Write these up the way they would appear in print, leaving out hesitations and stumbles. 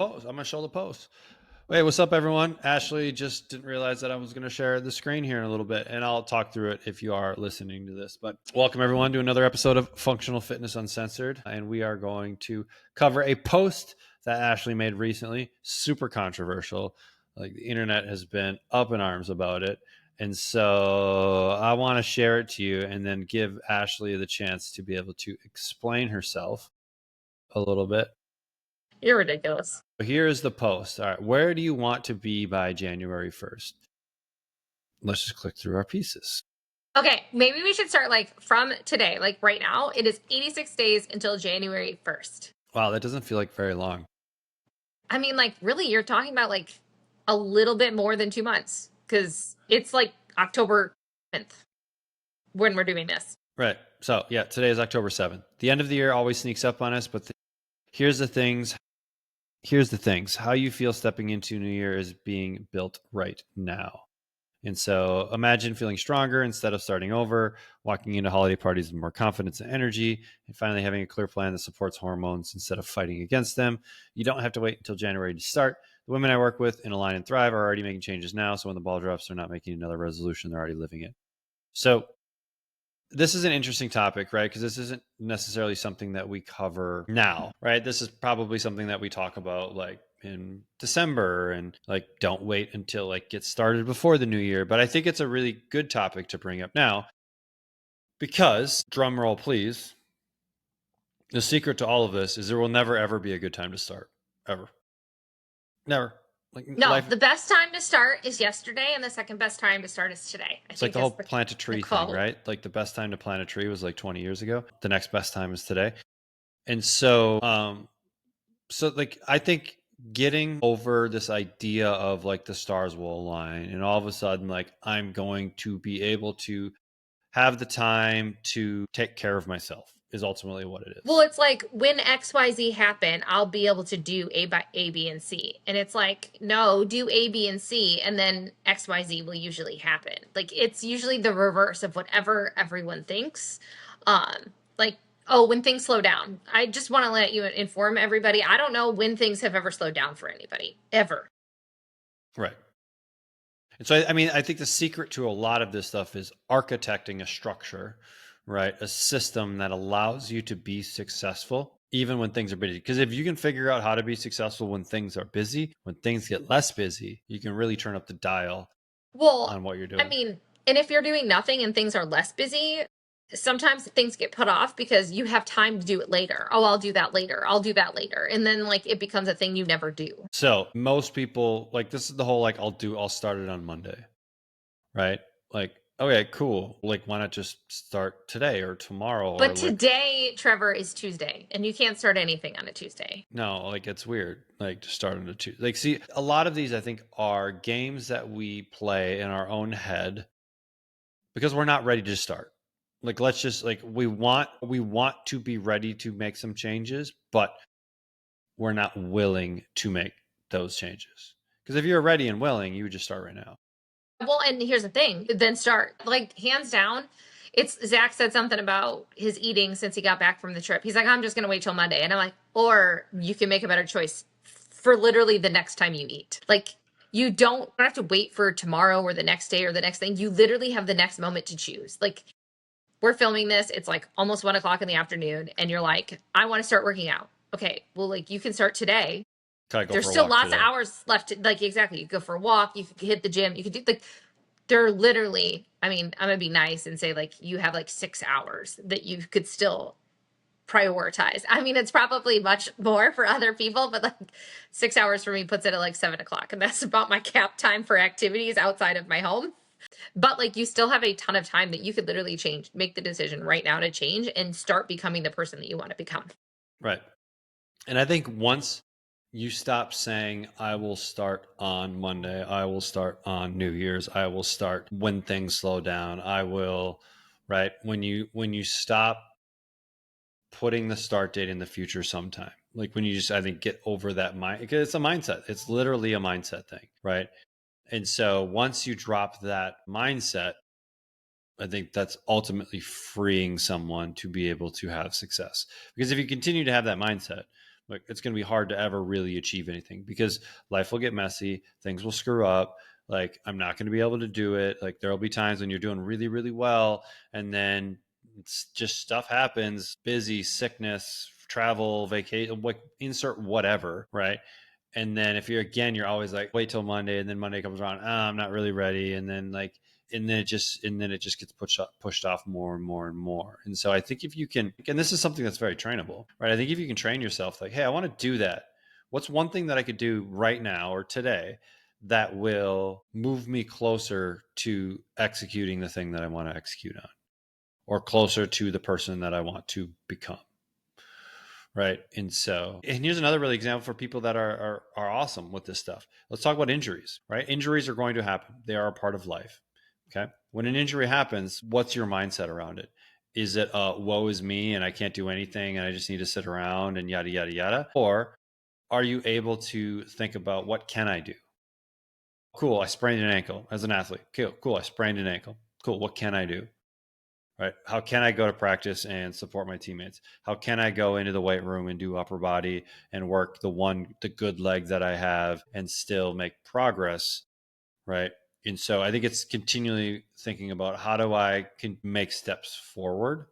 Post. I'm going to show the post. Hey, what's up, everyone? Ashley just didn't realize that I was going to share the screen here in a little bit, and I'll talk through it if you are listening to this. But welcome, everyone, to another episode of Functional Fitness Uncensored. And we are going to cover a post that Ashley made recently, super controversial. Like, the internet has been up in arms about it. And so I want to share it to you and then give Ashley the chance to be able to explain herself a little bit. You're ridiculous. Here is the post. All right. Where do you want to be by January 1st? Let's just click through our pieces. Okay, maybe we should start like from today. Like right now, it is 86 days until January 1st. Wow, that doesn't feel like very long. I mean, like, really, you're talking about like a little bit more than 2 months because it's like October 10th when we're doing this. Right. So, yeah, today is October 7th. The end of the year always sneaks up on us, but here's the things. How you feel stepping into New Year is being built right now. And so imagine feeling stronger instead of starting over, walking into holiday parties with more confidence and energy, and finally having a clear plan that supports hormones instead of fighting against them. You don't have to wait until January to start. The women I work with in Align and Thrive are already making changes now. So when the ball drops, they're not making another resolution. They're already living it. So this is an interesting topic, right? Because this isn't necessarily something that we cover now, right? This is probably something that we talk about like in December and like don't wait until like get started before the new year. But I think it's a really good topic to bring up now because, drum roll please, the secret to all of this is there will never ever be a good time to start. Ever. Never. Like, no, the best time to start is yesterday, and the second best time to start is today. It's like the whole plant a tree thing, right? Like the best time to plant a tree was like 20 years ago. The next best time is today. And so, like, I think getting over this idea of like the stars will align and all of a sudden, like, I'm going to be able to have the time to take care of myself is ultimately what it is. Well, it's like when XYZ happen, I'll be able to do A, B, and C. And it's like, no, do A, B, and C, and then XYZ will usually happen. Like, it's usually the reverse of whatever everyone thinks. Like, oh, when things slow down. I just want to let you inform everybody. I don't know when things have ever slowed down for anybody, ever. Right. And so, I mean, I think the secret to a lot of this stuff is architecting a structure, right? A system that allows you to be successful even when things are busy. Because if you can figure out how to be successful when things are busy, when things get less busy, you can really turn up the dial on what you're doing. I mean, and if you're doing nothing and things are less busy, sometimes things get put off because you have time to do it later. Oh, I'll do that later. I'll do that later. And then like it becomes a thing you never do. So most people, like, this is the whole, like, I'll start it on Monday, right? Like, okay, cool. Like, why not just start today or tomorrow? But today, Trevor, is Tuesday, and you can't start anything on a Tuesday. No, like, it's weird, like, to start on a Tuesday. Like, see, a lot of these, I think, are games that we play in our own head because we're not ready to start. Like, let's just, like, we want to be ready to make some changes, but we're not willing to make those changes. Because if you're ready and willing, you would just start right now. Well, and here's the thing, then start. Like, hands down, it's Zach said something about his eating since he got back from the trip. He's like, I'm just going to wait till Monday. And I'm like, or you can make a better choice for literally the next time you eat. Like, you don't have to wait for tomorrow or the next day or the next thing. You literally have the next moment to choose. Like, we're filming this. It's like almost 1 o'clock in the afternoon. And you're like, I want to start working out. Okay, well, like, you can start today. There's still lots of hours left. Like, exactly. You go for a walk. You could hit the gym. You could do, like, they're literally, I mean, I'm going to be nice and say, like, you have like 6 hours that you could still prioritize. I mean, it's probably much more for other people, but like 6 hours for me puts it at like 7 o'clock. And that's about my cap time for activities outside of my home. But like, you still have a ton of time that you could literally change, make the decision right now to change and start becoming the person that you want to become. Right. And I think once you stop saying, I will start on Monday, I will start on New Year's, I will start when things slow down, I will, right? When you stop putting the start date in the future sometime, like when you just, I think, get over that mind, because it's a mindset. It's literally a mindset thing, right? And so once you drop that mindset, I think that's ultimately freeing someone to be able to have success. Because if you continue to have that mindset, Like it's going to be hard to ever really achieve anything because life will get messy, things will screw up. Like I'm not going to be able to do it. Like there'll be times when you're doing really, really well, and then it's just stuff happens, busy, sickness, travel, vacation, like insert whatever, right? And then if you're always like, wait till Monday, and then Monday comes around, I'm not really ready, and then like, and then it just gets pushed off more and more and more. And so I think if you can, and this is something that's very trainable, right? I think if you can train yourself, like, hey, I want to do that. What's one thing that I could do right now or today that will move me closer to executing the thing that I want to execute on, or closer to the person that I want to become? Right. And here's another really example for people that are awesome with this stuff. Let's talk about injuries, right? Injuries are going to happen. They are a part of life. Okay. When an injury happens, what's your mindset around it? Is it, woe is me and I can't do anything and I just need to sit around and yada, yada, yada? Or are you able to think about what can I do? Cool. I sprained an ankle as an athlete. Cool. I sprained an ankle. Cool. What can I do? Right? How can I go to practice and support my teammates? How can I go into the weight room and do upper body and work the good leg that I have and still make progress? Right. And so I think it's continually thinking about how do I can make steps forward,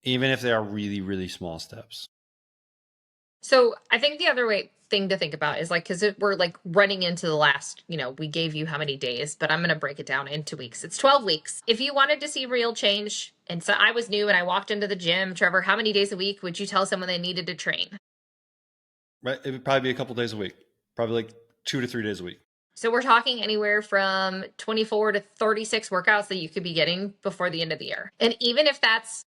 even if they are really, really small steps. So I think the other thing to think about is like, because we're like running into the last, we gave you how many days, but I'm going to break it down into weeks. It's 12 weeks. If you wanted to see real change, and so I was new and I walked into the gym, Trevor, how many days a week would you tell someone they needed to train? Right. It would probably be a couple days a week, probably like 2 to 3 days a week. So we're talking anywhere from 24 to 36 workouts that you could be getting before the end of the year. And even if that's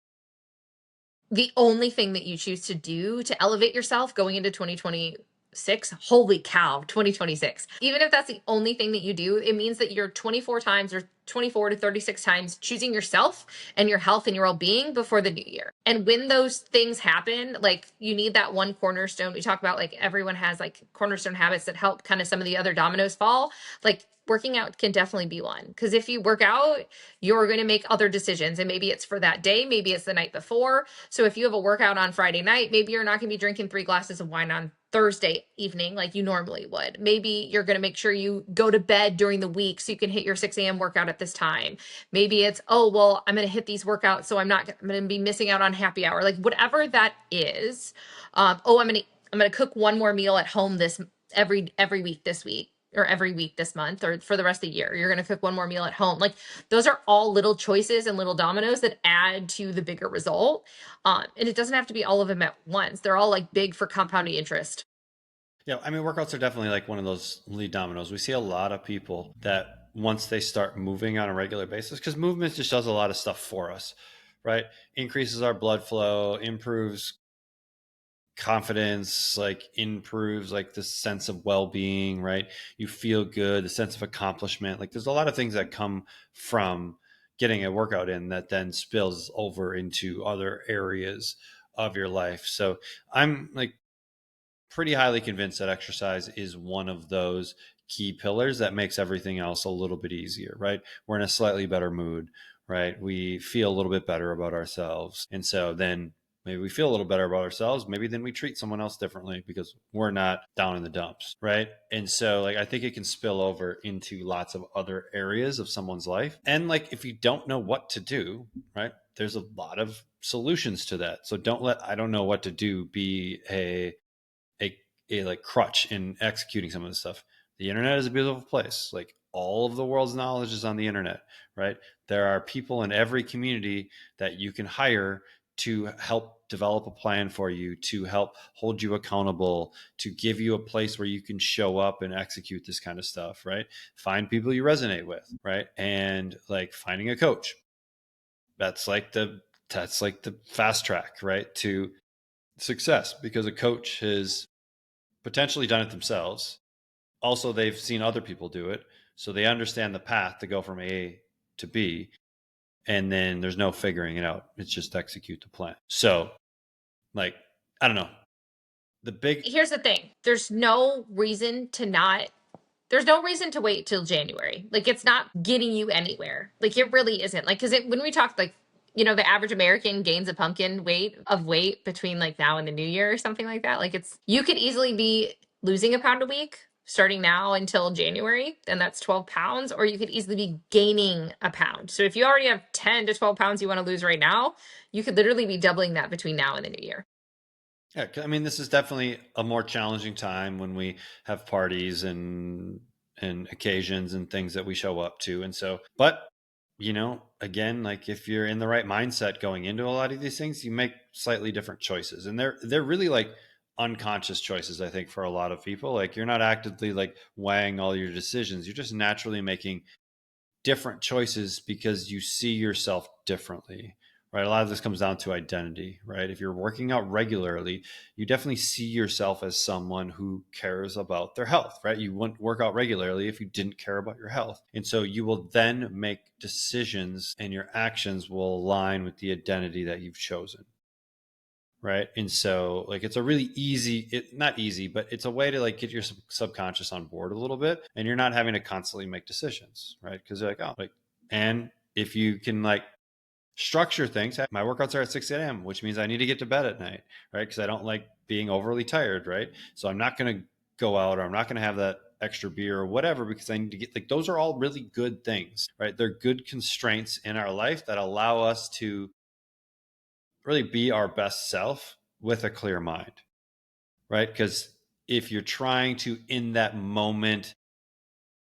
the only thing that you choose to do to elevate yourself going into 2026, holy cow, 2026. Even if that's the only thing that you do, it means that you're 24 times or 24 to 36 times choosing yourself and your health and your well-being before the new year. And when those things happen, like you need that one cornerstone. We talk about like everyone has like cornerstone habits that help kind of some of the other dominoes fall. Like working out can definitely be one, because if you work out, you're going to make other decisions, and maybe it's for that day, maybe it's the night before. So if you have a workout on Friday night, maybe you're not going to be drinking 3 glasses of wine on Thursday evening like you normally would. Maybe you're going to make sure you go to bed during the week so you can hit your 6 a.m. workout at this time. Maybe it's, oh, well, I'm going to hit these workouts, so I'm going to be missing out on happy hour. Like whatever that is. I'm going to cook one more meal at home every week this week, or every week this month, or for the rest of the year. You're going to cook one more meal at home. Like those are all little choices and little dominoes that add to the bigger result. And it doesn't have to be all of them at once. They're all like big for compounding interest. Yeah, I mean, workouts are definitely like one of those lead dominoes. We see a lot of people that once they start moving on a regular basis, because movement just does a lot of stuff for us, right? Increases our blood flow, improves confidence, like improves like the sense of well-being, right? You feel good, the sense of accomplishment. Like there's a lot of things that come from getting a workout in that then spills over into other areas of your life. So I'm like pretty highly convinced that exercise is one of those key pillars that makes everything else a little bit easier, right? We're in a slightly better mood, right? We feel a little bit better about ourselves. And so then maybe we feel a little better about ourselves. Maybe then we treat someone else differently because we're not down in the dumps, right? And so like I think it can spill over into lots of other areas of someone's life. And like if you don't know what to do, right? There's a lot of solutions to that. So don't let I don't know what to do be a like crutch in executing some of this stuff. The internet is a beautiful place. Like all of the world's knowledge is on the internet, right? There are people in every community that you can hire to help develop a plan for you, to help hold you accountable, to give you a place where you can show up and execute this kind of stuff, right? Find people you resonate with, right? And like finding a coach. That's like the fast track, right? To success, because a coach has potentially done it themselves. Also, they've seen other people do it. So they understand the path to go from A to B. And then there's no figuring it out. It's just execute the plan. So, like, I don't know. Here's the thing. There's no reason to wait till January. Like it's not getting you anywhere. Like it really isn't. Like, cause when we talk like the average American gains a pumpkin weight between like now and the new year or something like that. Like you could easily be losing a pound a week starting now until January, and that's 12 pounds, or you could easily be gaining a pound. So if you already have 10 to 12 pounds you want to lose right now, you could literally be doubling that between now and the new year. Yeah, I mean, this is definitely a more challenging time when we have parties and occasions and things that we show up to. And so, but again, like if you're in the right mindset going into a lot of these things, you make slightly different choices. And they're really like unconscious choices, I think, for a lot of people. Like you're not actively like weighing all your decisions. You're just naturally making different choices because you see yourself differently, right? A lot of this comes down to identity, right? If you're working out regularly, you definitely see yourself as someone who cares about their health, right? You wouldn't work out regularly if you didn't care about your health. And so you will then make decisions and your actions will align with the identity that you've chosen. Right. And so like it's a really not easy, but it's a way to like get your subconscious on board a little bit and you're not having to constantly make decisions. Right. Cause you're like, oh, like, and if you can like structure things, my workouts are at 6 a.m., which means I need to get to bed at night. Right. Cause I don't like being overly tired. Right. So I'm not going to go out or I'm not going to have that extra beer or whatever because I need to get like those are all really good things. Right. They're good constraints in our life that allow us to really be our best self with a clear mind, right? Because if you're trying to, in that moment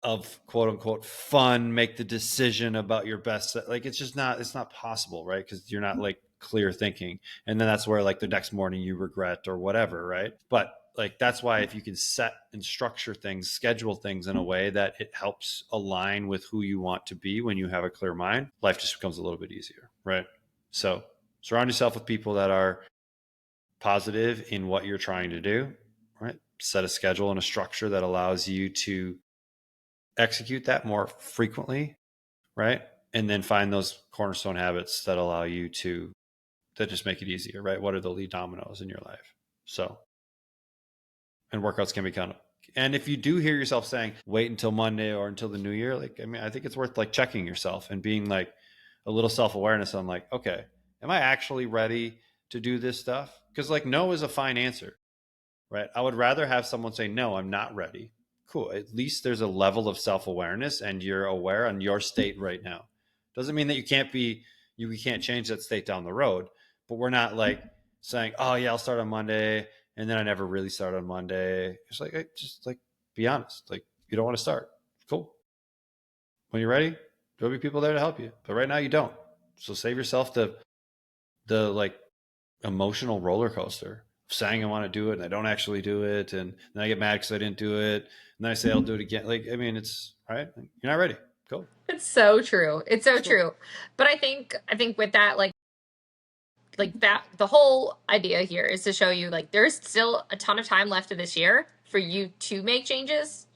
of quote unquote fun, make the decision about your best, like it's not possible, right? Because you're not like clear thinking. And then that's where like the next morning you regret or whatever, right? But like that's why if you can set and structure things, schedule things in a way that it helps align with who you want to be when you have a clear mind, life just becomes a little bit easier, right? So surround yourself with people that are positive in what you're trying to do, right? Set a schedule and a structure that allows you to execute that more frequently, right? And then find those cornerstone habits that allow you to, that just make it easier, right? What are the lead dominoes in your life? So, and workouts can be kind of, and if you do hear yourself saying, wait until Monday or until the new year, like, I mean, I think it's worth like checking yourself and being like a little self awareness on like, okay, am I actually ready to do this stuff? Because like, no is a fine answer, right? I would rather have someone say, no, I'm not ready. Cool. At least there's a level of self awareness and you're aware on your state right now. Doesn't mean that you can't change that state down the road, but we're not like saying, oh, yeah, I'll start on Monday. And then I never really start on Monday. It's like, hey, just like be honest. Like, you don't want to start. Cool. When you're ready, there'll be people there to help you. But right now, you don't. So save yourself the like emotional roller coaster of saying I want to do it and I don't actually do it, and then I get mad because I didn't do it, and then I say I'll do it again. Like, I mean, it's all right. You're not ready. Cool. It's so true. It's so It's cool. true. But I think with that, like that, the whole idea here is to show you like there's still a ton of time left of this year for you to make changes.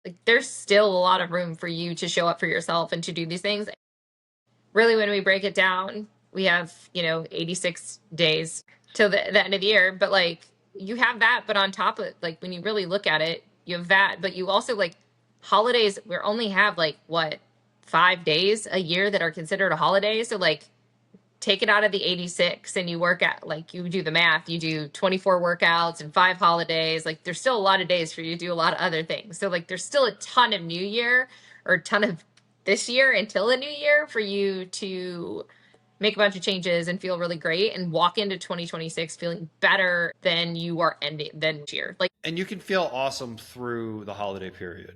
Like there's still a lot of room for you to show up for yourself and to do these things. Really, when we break it down, we have 86 days till the end of the year, but like you have that, but on top of it, like when you really look at it, you have that, but you also like holidays. We only have like what, 5 days a year that are considered a holiday. So like take it out of the 86 and you work at, like, you do the math, you do 24 workouts and 5 holidays. Like there's still a lot of days for you to do a lot of other things. So like there's still a ton of new year or a ton of this year until the new year for you to make a bunch of changes and feel really great and walk into 2026 feeling better than you are ending than this year. Like, And you can feel awesome through the holiday period.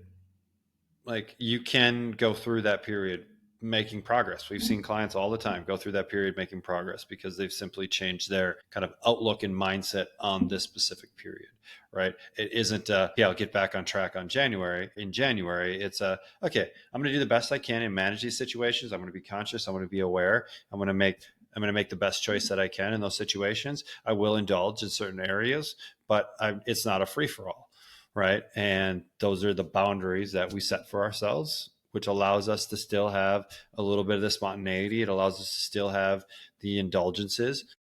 Like you can go through that period making progress. We've seen clients all the time go through that period making progress because they've simply changed their kind of outlook and mindset on this specific period, right? It isn't yeah, I'll get back on track on January. In January, it's okay, I'm going to do the best I can and manage these situations. I'm going to be conscious, I'm going to be aware, I'm going to make the best choice that I can in those situations. I will indulge in certain areas, but it's not a free for all, right? And those are the boundaries that we set for ourselves, which allows us to still have a little bit of the spontaneity. It allows us to still have the indulgences.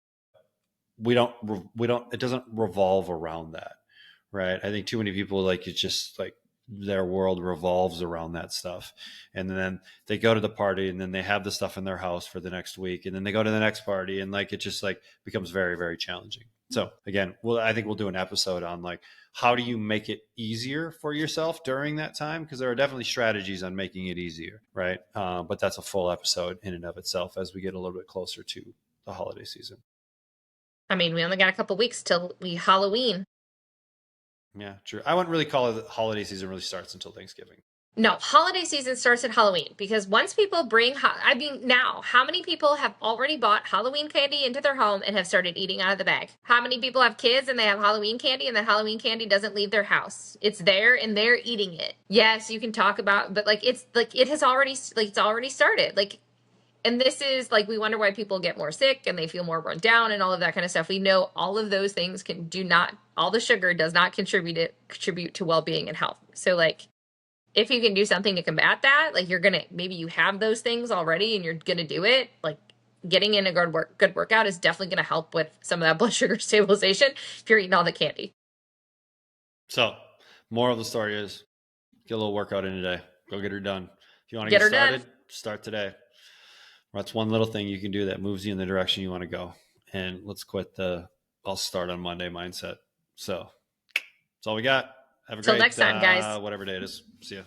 We don't, it doesn't revolve around that, right? I think too many people like, it's just like their world revolves around that stuff. And then they go to the party, and then they have the stuff in their house for the next week, and then they go to the next party, and like it just like becomes very, very challenging. So again, I think we'll do an episode on like how do you make it easier for yourself during that time, because there are definitely strategies on making it easier, right? But that's a full episode in and of itself as we get a little bit closer to the holiday season. I mean, we only got a couple weeks till Halloween. Yeah, true. I wouldn't really call it the holiday season really starts until Thanksgiving. No, holiday season starts at Halloween because once people bring, I mean, now, how many people have already bought Halloween candy into their home and have started eating out of the bag? How many people have kids and they have Halloween candy and the Halloween candy doesn't leave their house? It's there and they're eating it. Yes, you can talk about, but like it's like it has already like it's already started. Like, and this is like we wonder why people get more sick and they feel more run down and all of that kind of stuff. We know all of those things all the sugar does not contribute to well-being and health. So like if you can do something to combat that, like maybe you have those things already and you're gonna do it, like getting in a good workout is definitely gonna help with some of that blood sugar stabilization if you're eating all the candy. So, moral of the story is get a little workout in today. Go get her done. If you want to Get get her started, done. start today. That's one little thing you can do that moves you in the direction you want to go. And let's quit the I'll start on Monday mindset. So, that's all we got. Have a Till great next time, guys. whatever day it is. See ya.